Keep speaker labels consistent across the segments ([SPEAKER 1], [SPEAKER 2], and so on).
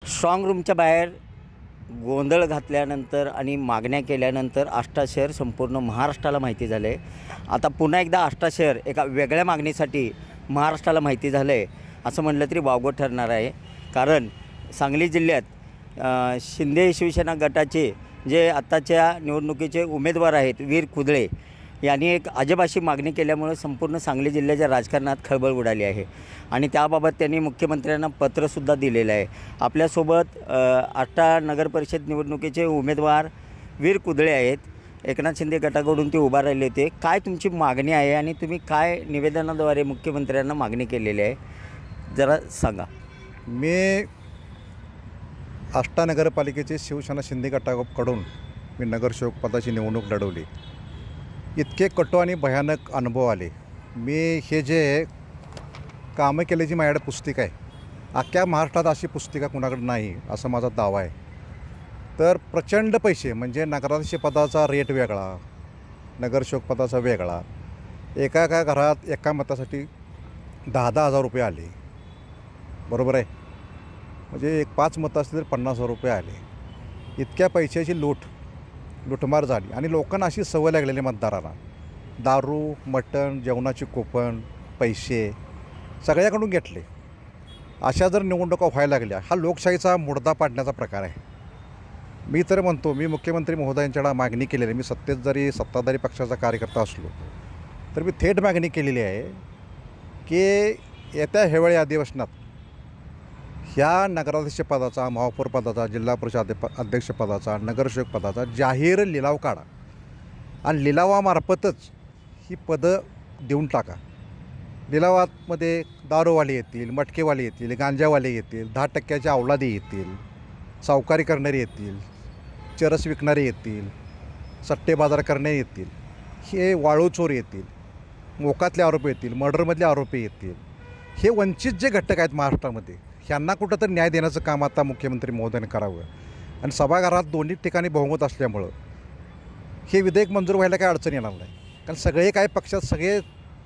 [SPEAKER 1] Strong रूमच्या बाहेर गोंधळ घातल्यानंतर आणि मागण्या केल्यानंतर आष्टा शहर संपूर्ण महाराष्ट्राला माहिती झालं आहे. आता पुन्हा एकदा आष्टा शहर एका वेगळ्या मागणीसाठी महाराष्ट्राला माहिती झालं आहे असं म्हटलं तरी वावगं ठरणार आहे. कारण सांगली जिल्ह्यात शिंदे शिवसेना गटाचे जे आत्ताच्या निवडणुकीचे उमेदवार आहेत वीर कुदळे यांनी एक अजब अशी मागणी केल्यामुळे संपूर्ण सांगली जिल्ह्याच्या राजकारणात खळबळ उडाली आहे आणि त्याबाबत त्यांनी मुख्यमंत्र्यांना पत्रसुद्धा दिलेलं आहे. आपल्यासोबत आष्टा नगर परिषद निवडणुकीचे उमेदवार वीर कुदळे आहेत. एकनाथ शिंदे गटाकडून ते उभा राहिले होते. काय तुमची मागणी आहे आणि तुम्ही काय निवेदनाद्वारे मुख्यमंत्र्यांना मागणी केलेली आहे जरा सांगा.
[SPEAKER 2] मी आष्टा नगरपालिकेचे शिवसेना शिंदे गटाकडून मी नगरसेवक पदाची निवडणूक लढवली. इतके कटू आणि भयानक अनुभव आले. मी हे जे कामं केल्याची माझ्याकडे पुस्तिका आहे, अख्ख्या महाराष्ट्रात अशी पुस्तिका कुणाकडे नाही असं माझा दावा आहे. तर प्रचंड पैसे म्हणजे नगराध्यक्ष पदाचा रेट वेगळा, नगरसेवक पदाचा वेगळा. एका घरात एका मतासाठी 10,000 हजार रुपये आले. बरोबर आहे, म्हणजे 5 मतं असतील तर 50,000 रुपये आले. इतक्या पैशाची लुटमार झाली आणि लोकांना अशी सवय लागलेली मतदारांना दारू, मटण, जेवणाची कुपन, पैसे सगळ्याकडून घेतले. अशा जर निवडणुका व्हायला लागल्या हा लोकशाहीचा मुडदा पाडण्याचा प्रकार आहे. मी तर म्हणतो, मी मुख्यमंत्री महोदयांच्याकडे मागणी केलेली आहे. मी सत्तेत जरी सत्ताधारी पक्षाचा कार्यकर्ता असलो तर मी थेट मागणी केलेली आहे की येत्या हिवाळी अधिवेशनात ह्या नगराध्यक्ष पदाचा, महापौर पदाचा, जिल्हा परिषद अध्यक्षपदाचा, नगरसेवक पदाचा जाहीर लिलाव काढा आणि लिलावामार्फतच ही पदं देऊन टाका. लिलावामध्ये दारूवाले येतील, मटकेवाले येतील, गांजावाले येतील, 10% अवलादी येतील, सावकारी करणारे येतील, चरस विकणारे येतील, सट्टे बाजार करणारे येतील, हे वाळूचोर येतील, मोकातले आरोपी येतील, मर्डरमधले आरोपी येतील. हे वंचित जे घटक आहेत महाराष्ट्रामध्ये ह्यांना कुठं तर न्याय देण्याचं काम आता मुख्यमंत्री महोदयाने करावं. आणि सभागृहात दोन्ही ठिकाणी बहुमत असल्यामुळं हे विधेयक मंजूर व्हायला काही अडचण येणार नाही. कारण सगळे काही पक्षात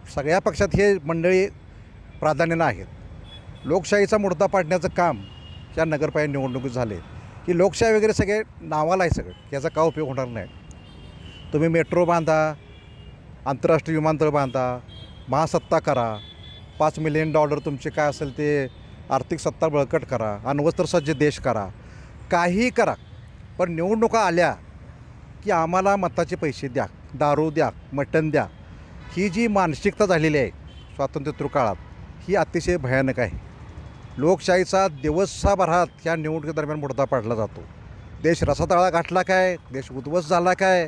[SPEAKER 2] सगळ्या पक्षात हे मंडळी प्राधान्यानं आहेत. लोकशाहीचा मुडदा पाडण्याचं काम या नगरपालिका निवडणुकीत झाले की लोकशाही वगैरे सगळे नावाला आहे सगळं, याचा काय उपयोग होणार नाही. तुम्ही मेट्रो बांधा, आंतरराष्ट्रीय विमानतळ बांधा, महासत्ता करा, $5 मिलियन तुमचे काय असेल ते आर्थिक सत्ता बळकट करा, अण्वस्त्रसज्ज देश करा, काहीही करा, पण निवडणुका आल्या की आम्हाला मताचे पैसे द्या, दारू द्या, मटण द्या. ही जी मानसिकता झालेली आहे स्वातंत्र्योत्तर काळात ही अतिशय भयानक आहे. लोकशाहीचा दिवसाभरात ह्या निवडणुकीदरम्यान मुडदा पाडला जातो. देश रसातळा गाठला काय, देश उद्ध्वस्त झाला काय,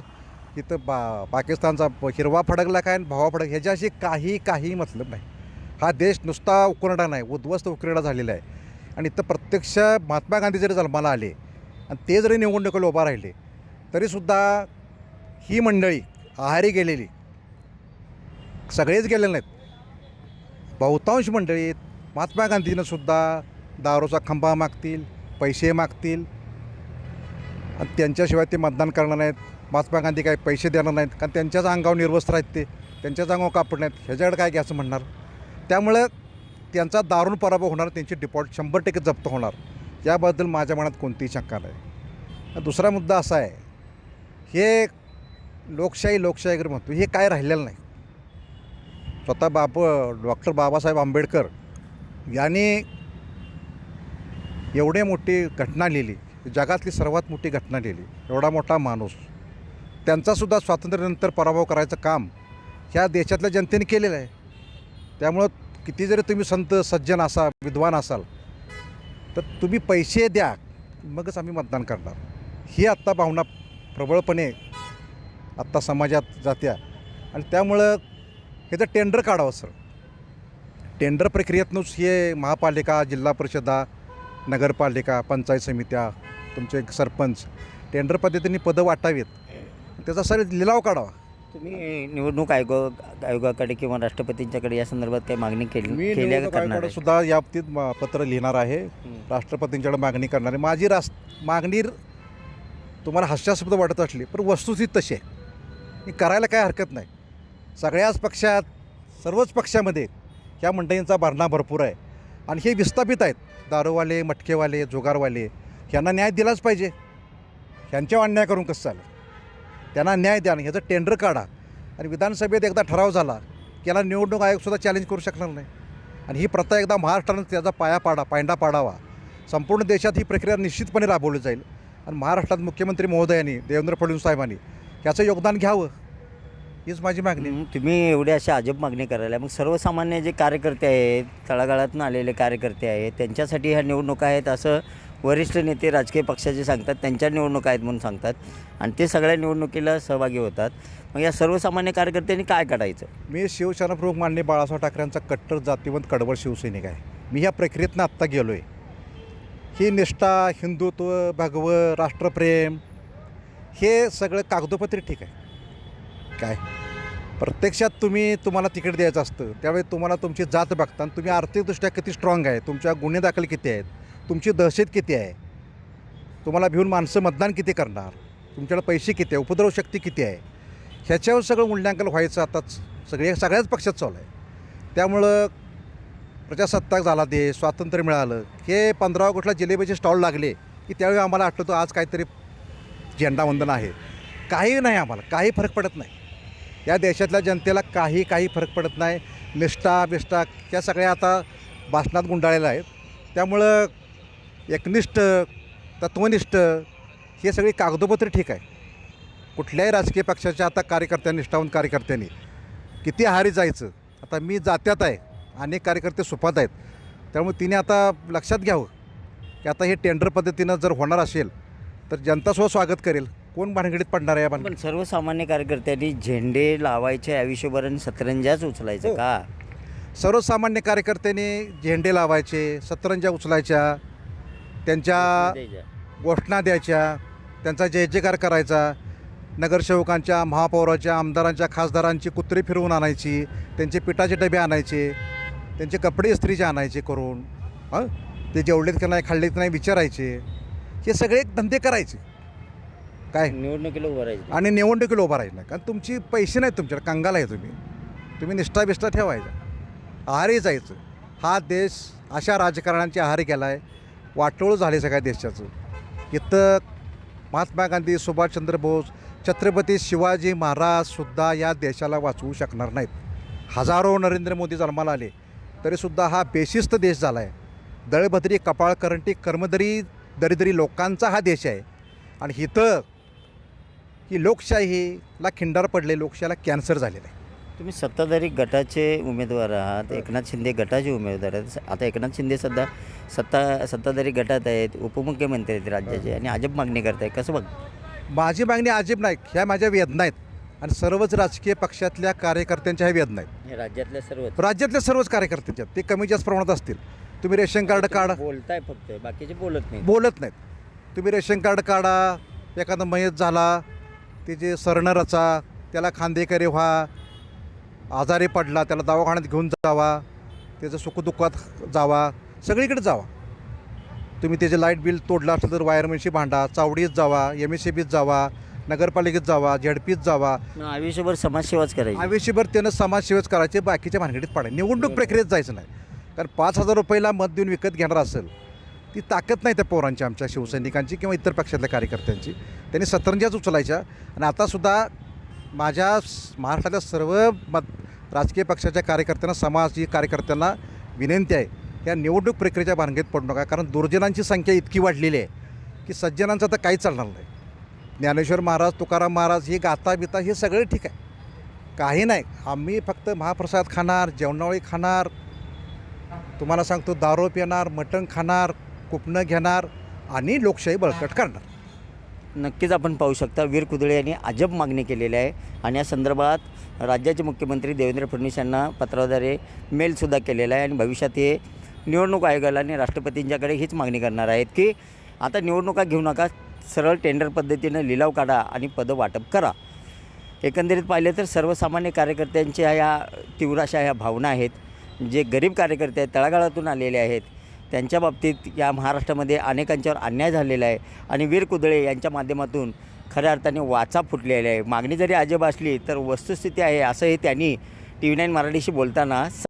[SPEAKER 2] इथं पाकिस्तानचा हिरवा फडकला काय आणि भावा फडक, ह्याच्याशी काही मतलब नाही. हा देश नुसता उकरडा नाही, उद्ध्वस्त उकरडा झालेला आहे. आणि इथं प्रत्यक्ष महात्मा गांधी जरी जन्माला आले आणि ते जरी निवडणुकीला उभा राहिले तरीसुद्धा ही मंडळी आहारी गेलेली सगळेच गेलेले नाहीत. बहुतांश मंडळी महात्मा गांधींनासुद्धा दारूचा खंबा मागतील, पैसे मागतील आणि त्यांच्याशिवाय ते मतदान करणार नाहीत. महात्मा गांधी काही पैसे देणार नाहीत कारण त्यांच्याच अंगावर निर्वस्त्र आहेत, ते त्यांच्याच अंगावर कापड नाहीत, ह्याच्याकडे काय घ्यायचं म्हणणार. त्यामुळं त्यांचा दारुण पराभव होणार, त्यांची डिपॉझिट 100% जप्त होणार, याबद्दल माझ्या मनात कोणतीही शंका नाही. दुसरा मुद्दा असा आहे, हे लोकशाही वगैरे म्हणतो हे काय राहिलेलं नाही. स्वतः डॉक्टर बाबासाहेब आंबेडकर यांनी एवढी मोठी घटना लिहिली, जगातली सर्वात मोठी घटना लिहिली. एवढा मोठा माणूस, त्यांचासुद्धा स्वातंत्र्यानंतर पराभव करायचं काम ह्या देशातल्या जनतेने केलेलं आहे. त्यामुळं किती जरी तुम्ही संत सज्जन असाल, विद्वान असाल, तर तुम्ही पैसे द्या मगच आम्ही मतदान करणार, ही आत्ता भावना प्रबळपणे आत्ता समाजात जात्या. आणि त्यामुळं ह्याचं टेंडर काढावं सर. टेंडर प्रक्रियेतूनच हे महापालिका, जिल्हा परिषदा, नगरपालिका, पंचायत समित्या, तुमचे सरपंच टेंडर पद्धतीने पदं वाटावीत, त्याचा सर लिलाव काढावा.
[SPEAKER 1] तुम्ही निवडणूक आयोगाकडे किंवा राष्ट्रपतींच्याकडे या संदर्भात काही मागणी केली
[SPEAKER 2] सुद्धा या बाबतीत पत्र लिहिणार आहे, राष्ट्रपतींच्याकडे मागणी करणार आहे. माझी मागणी तुम्हाला हास्यास्पद वाटत असली पण वस्तुस्थिती तशी आहे, ही करायला काय हरकत नाही. सगळ्याच पक्षात, सर्वच पक्षामध्ये ह्या मंडळींचा भरणा भरपूर आहे आणि हे विस्थापित आहेत. दारूवाले, मटकेवाले, जुगारवाले ह्यांना न्याय दिलाच पाहिजे. ह्यांच्यावर अन्याय करून कसं चालेल? त्यांना न्याय द्या. ह्याचं टेंडर काढा आणि विधानसभेत एकदा ठराव झाला की याला निवडणूक आयोगसुद्धा चॅलेंज करू शकणार नाही. आणि ही प्रथा एकदा महाराष्ट्रानं त्याचा पायंडा पाडावा. संपूर्ण देशात ही प्रक्रिया निश्चितपणे राबवली जाईल. आणि महाराष्ट्रात मुख्यमंत्री महोदयांनी, देवेंद्र फडणवीस साहेबांनी ह्याचं योगदान घ्यावं, हीच माझी मागणी.
[SPEAKER 1] तुम्ही एवढे असे अजब मागणी करायला, मग सर्वसामान्य जे कार्यकर्ते आहेत, तळागाळातून आलेले कार्यकर्ते आहेत, त्यांच्यासाठी ह्या निवडणुका आहेत असं वरिष्ठ नेते राजकीय पक्षाचे सांगतात. त्यांच्या निवडणुका आहेत म्हणून सांगतात आणि ते सगळ्या निवडणुकीला सहभागी होतात. मग या सर्वसामान्य कार्यकर्त्यांनी काय करायचं?
[SPEAKER 2] मी शिवसेना प्रमुख माननीय बाळासाहेब ठाकरेंचा कट्टर जातीवंत कडवळ शिवसैनिक आहे. मी ह्या प्रक्रियेतनं आत्ता गेलो आहे. ही निष्ठा, हिंदुत्व, भगवं, राष्ट्रप्रेम हे सगळं कागदोपत्री ठीक आहे. काय प्रत्यक्षात तुम्हाला तिकीट द्यायचं असतं त्यावेळी तुम्हाला तुमची जात बघता, तुम्ही आर्थिकदृष्ट्या किती स्ट्रॉंग आहे, तुमच्या गुन्हे दाखल किती आहेत, तुमची दहशत किती आहे, तुम्हाला भिवून माणसं मतदान किती करणार, तुमच्याकडे पैसे किती आहे, उपद्रव शक्ती किती आहे, ह्याच्यावर सगळं मूल्यांकन व्हायचं आताच सगळ्याच पक्षात चालू आहे. त्यामुळं प्रजासत्ताक झाला, देश स्वातंत्र्य मिळालं, हे 15 ऑगस्टला जिलेबीचे स्टॉल लागले की त्यावेळी आम्हाला आठवतं आज काहीतरी झेंडावंदन आहे. काही नाही, आम्हाला काही फरक पडत नाही. या देशातल्या जनतेला काही फरक पडत नाही. निष्ठा बिष्ठा ह्या सगळ्या आता भाषणात गुंडाळलेल्या आहेत. त्यामुळं एकनिष्ठ, तत्वनिष्ठ हे सगळी कागदोपत्री ठीक आहे. कुठल्याही राजकीय पक्षाच्या आता कार्यकर्त्यांनी, निष्ठावंत कार्यकर्त्यांनी किती आहारी जायचं. आता मी जात्यात आहे, अनेक कार्यकर्ते सुपात आहेत. त्यामुळे तिने आता लक्षात घ्यावं की आता हे टेंडर पद्धतीनं जर होणार असेल तर जनतासुद्धा स्वागत करेल. कोण भानगडीत पडणार आहे?
[SPEAKER 1] पण सर्वसामान्य कार्यकर्त्यांनी झेंडे लावायचे आयुष्यभर आणि सतरंजाच उचलायचं का?
[SPEAKER 2] सर्वसामान्य कार्यकर्त्यांनी झेंडे लावायचे, सतरंज्या उचलायच्या, त्यांच्या घोषणा द्यायच्या, त्यांचा जय जयकार करायचा, नगरसेवकांच्या, महापौराच्या, आमदारांच्या, खासदारांची कुत्री फिरवून आणायची, त्यांचे पिठाचे डबे आणायचे, त्यांचे कपडे इस्त्रीचे आणायचे करून, ते जेवढेत की नाही, खाल्लेत नाही विचारायचे. हे सगळे धंदे करायचे. काय
[SPEAKER 1] निवडणुकीला उभं राहायचं
[SPEAKER 2] आणि निवडणुकीला उभं राहायचं नाही. कारण तुमची पैसे नाहीत, तुमच्याकडे कंगाल आहे. तुम्ही निष्ठा बिष्ठा ठेवायचा, आहारी जायचं. हा देश अशा राजकारण्यांच्या आहारी गेला आहे. वाटोळ झाले सगळ्या देशाचं. इथं महात्मा गांधी, सुभाषचंद्र बोस, छत्रपती शिवाजी महाराजसुद्धा या देशाला वाचवू शकणार नाहीत. हजारो नरेंद्र मोदी जन्माला आले तरीसुद्धा हा बेशिस्त देश झाला आहे. दळभद्री, कपाळकरंटी, कर्मदरी, दरिद्री लोकांचा हा देश आहे. आणि इथं ही लोकशाहीला खिंडार पडले, लोकशाहीला कॅन्सर झालेला आहे.
[SPEAKER 1] तुम्ही सत्ताधारी गटाचे उमेदवार आहात, एकनाथ शिंदे गटाचे उमेदवार आहेत. आता एकनाथ शिंदे सध्या सत्ताधारी गटात आहेत, उपमुख्यमंत्री आहेत राज्याचे, आणि अजब मागणी करताय. कसं बघ?
[SPEAKER 2] माझी मागणी अजिब नाही, ह्या माझ्या वेदना आहेत. आणि सर्वच राजकीय पक्षातल्या कार्यकर्त्यांच्या ह्या वेदना आहेत. राज्यातल्या सर्वच कार्यकर्त्यांच्या, ते कमी जास्त प्रमाणात असतील. तुम्ही रेशन कार्ड काढा,
[SPEAKER 1] बोलताय फक्त, बाकीचे बोलत
[SPEAKER 2] नाहीत. तुम्ही रेशन कार्ड काढा, एखादा मयत झाला, त्याचे सरणं रचा, त्याला खांदेकरी व्हा, आजारी पडला त्याला दवाखान्यात घेऊन जावा, त्याचं सुखदुःखात जावा, सगळीकडे जावा. तुम्ही त्याचे लाईट बिल तोडलं असेल तर वायरमॅनशी भांडा, चावडीत जावा, MSCBीत जावा, नगरपालिकेत जावा, झेडपीत जावा.
[SPEAKER 1] आयुष्यभर समाजसेवाच करायची.
[SPEAKER 2] आयुष्यभर त्यानं समाजसेवाच करायचे, बाकीच्या भानगडीत पाडायचे. निवडणूक प्रक्रियेत जायचं नाही. कारण 5,000 रुपयाला मत देऊन विकत घेणार असेल, ती ताकद नाही त्या पोरांची, आमच्या शिवसैनिकांची किंवा इतर पक्षातल्या कार्यकर्त्यांची. त्यांनी सतरंज्याच उचलायच्या. आणि आतासुद्धा माझ्या महाराष्ट्रातल्या सर्व राजकीय पक्षाच्या कार्यकर्त्यांना, सामाजिक कार्यकर्त्यांना विनंती आहे, या निवडणूक प्रक्रियेच्या भानगडीत पडू नका. कारण दुर्जनांची संख्या इतकी वाढलेली आहे की सज्जनांचं आता काही चालणार नाही. ज्ञानेश्वर महाराज, तुकाराम महाराज, ही गाथा बिथा हे सगळं ठीक आहे, काही नाही. आम्ही फक्त महाप्रसाद खाणार, जेवणावळी खाणार, तुम्हाला सांगतो दारू पिणार, मटण खाणार, कुपनं घेणार आणि लोकशाही बळकट करणार.
[SPEAKER 1] नक्कीच आपण पाहू शकता वीर कुदळे यांनी अजब मागणी केलेली आहे. आणि या संदर्भात राज्याचे मुख्यमंत्री देवेंद्र फडणवीस यांना पत्राद्वारे मेलसुद्धा केलेला आहे. आणि भविष्यात हे निवडणूक आयोगाला आणि राष्ट्रपतींच्याकडे हीच मागणी करणार आहेत की आता निवडणुका घेऊ नका, सरळ टेंडर पद्धतीनं लिलाव काढा आणि पदं वाटप करा. एकंदरीत पाहिलं तर सर्वसामान्य कार्यकर्त्यांच्या ह्या तीव्र अशा ह्या भावना आहेत. जे गरीब कार्यकर्ते आहेत, तळागाळातून आलेले आहेत, त्यांच्या बाबतीत या महाराष्ट्रामध्ये अनेकांच्यावर अन्याय झालेला आहे. आणि वीर कुदळे यांच्या माध्यमातून खऱ्या अर्थाने वाचा फुटलेला आहे. मागणी जरी अजब असली तर वस्तुस्थिती आहे, असंही त्यांनी TV9 मराठीशी बोलताना